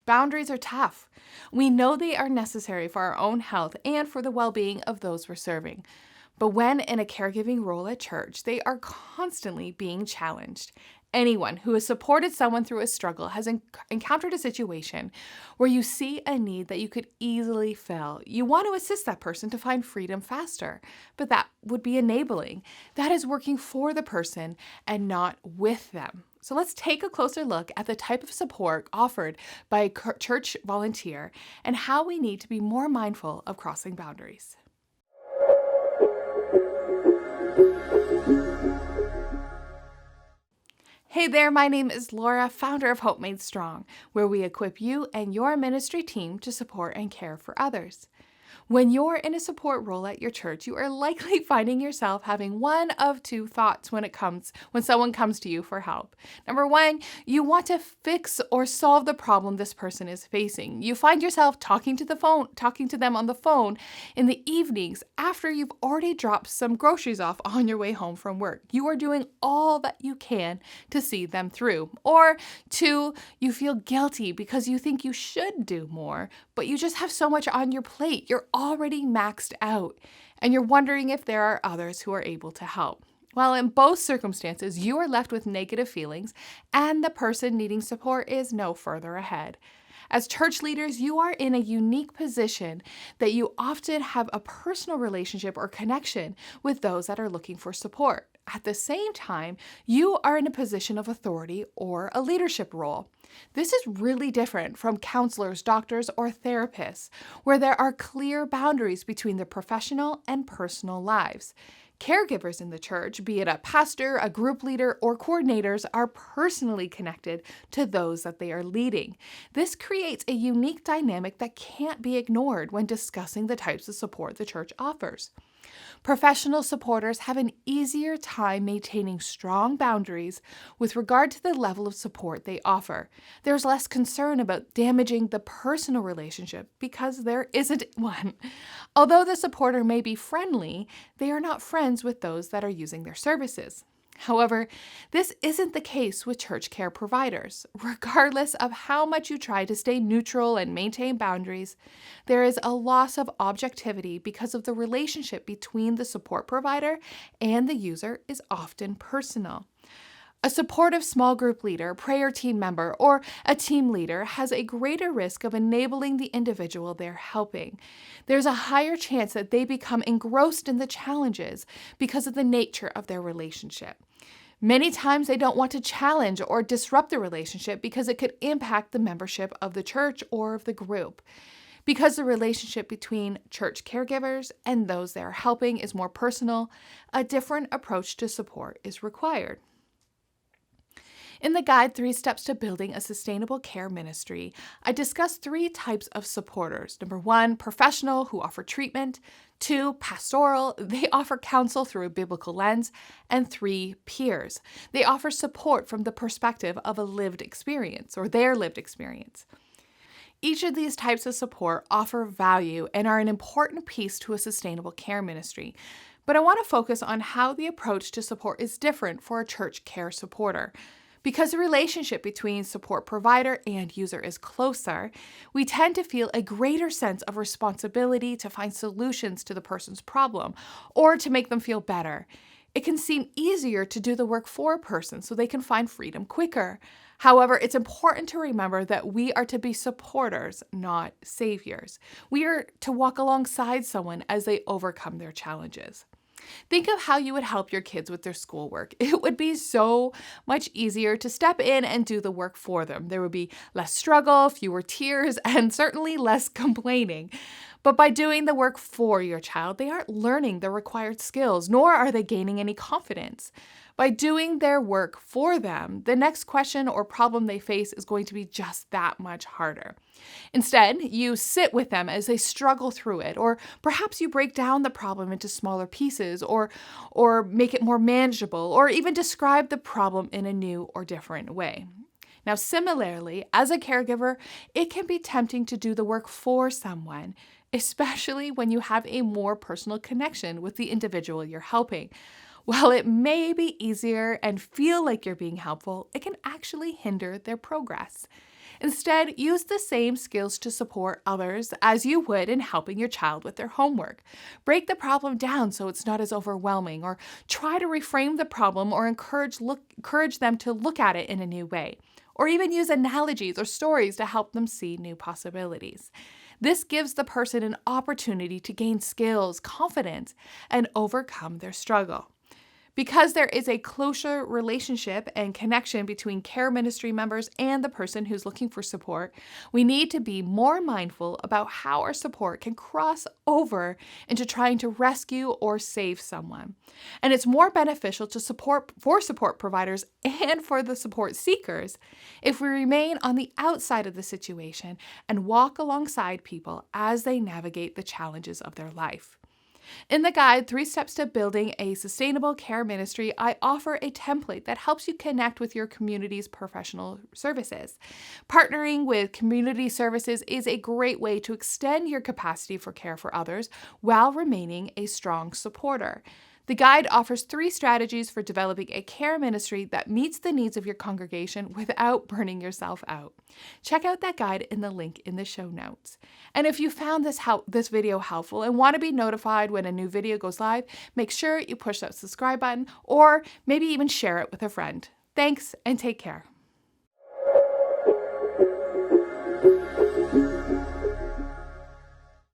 Boundaries are tough. We know they are necessary for our own health and for the well-being of those we're serving. But when in a caregiving role at church, they are constantly being challenged. Anyone who has supported someone through a struggle has encountered a situation where you see a need that you could easily fill. You want to assist that person to find freedom faster, but that would be enabling. That is working for the person and not with them. So let's take a closer look at the type of support offered by a church volunteer and how we need to be more mindful of crossing boundaries. Hey there, my name is Laura, founder of Hope Made Strong, where we equip you and your ministry team to support and care for others. When you're in a support role at your church, you are likely finding yourself having one of two thoughts when someone comes to you for help. Number one, you want to fix or solve the problem this person is facing. You find yourself talking to them on the phone in the evenings after you've already dropped some groceries off on your way home from work. You are doing all that you can to see them through. Or two, you feel guilty because you think you should do more, but you just have so much on your plate. You're already maxed out, and you're wondering if there are others who are able to help. Well, in both circumstances, you are left with negative feelings, and the person needing support is no further ahead. As church leaders, you are in a unique position that you often have a personal relationship or connection with those that are looking for support. At the same time, you are in a position of authority or a leadership role. This is really different from counselors, doctors, or therapists, where there are clear boundaries between their professional and personal lives. Caregivers in the church, be it a pastor, a group leader, or coordinators, are personally connected to those that they are leading. This creates a unique dynamic that can't be ignored when discussing the types of support the church offers. Professional supporters have an easier time maintaining strong boundaries with regard to the level of support they offer. There's less concern about damaging the personal relationship because there isn't one. Although the supporter may be friendly, they are not friends with those that are using their services. However, this isn't the case with church care providers. Regardless of how much you try to stay neutral and maintain boundaries, there is a loss of objectivity because of the relationship between the support provider and the user is often personal. A supportive small group leader, prayer team member, or a team leader has a greater risk of enabling the individual they're helping. There's a higher chance that they become engrossed in the challenges because of the nature of their relationship. Many times they don't want to challenge or disrupt the relationship because it could impact the membership of the church or of the group. Because the relationship between church caregivers and those they are helping is more personal, a different approach to support is required. In the guide, 3 Steps to Building a Sustainable Care Ministry, I discuss 3 types of supporters. Number 1, professional, who offer treatment. 2, pastoral, they offer counsel through a biblical lens. And 3, peers. They offer support from the perspective of a lived experience or their lived experience. Each of these types of support offer value and are an important piece to a sustainable care ministry. But I want to focus on how the approach to support is different for a church care supporter. Because the relationship between support provider and user is closer, we tend to feel a greater sense of responsibility to find solutions to the person's problem or to make them feel better. It can seem easier to do the work for a person so they can find freedom quicker. However, it's important to remember that we are to be supporters, not saviors. We are to walk alongside someone as they overcome their challenges. Think of how you would help your kids with their schoolwork. It would be so much easier to step in and do the work for them. There would be less struggle, fewer tears, and certainly less complaining. But by doing the work for your child, they aren't learning the required skills, nor are they gaining any confidence. By doing their work for them, the next question or problem they face is going to be just that much harder. Instead, you sit with them as they struggle through it, or perhaps you break down the problem into smaller pieces, or make it more manageable, or even describe the problem in a new or different way. Now, similarly, as a caregiver, it can be tempting to do the work for someone, especially when you have a more personal connection with the individual you're helping. While it may be easier and feel like you're being helpful, it can actually hinder their progress. Instead, use the same skills to support others as you would in helping your child with their homework. Break the problem down so it's not as overwhelming, or try to reframe the problem or encourage them to look at it in a new way. Or even use analogies or stories to help them see new possibilities. This gives the person an opportunity to gain skills, confidence, and overcome their struggle. Because there is a closer relationship and connection between care ministry members and the person who's looking for support, we need to be more mindful about how our support can cross over into trying to rescue or save someone. And it's more beneficial to support providers and for the support seekers if we remain on the outside of the situation and walk alongside people as they navigate the challenges of their life. In the guide, 3 Steps to Building a Sustainable Care Ministry, I offer a template that helps you connect with your community's professional services. Partnering with community services is a great way to extend your capacity for care for others while remaining a strong supporter. The guide offers 3 strategies for developing a care ministry that meets the needs of your congregation without burning yourself out. Check out that guide in the link in the show notes. And if you found this video helpful and want to be notified when a new video goes live, make sure you push that subscribe button or maybe even share it with a friend. Thanks and take care.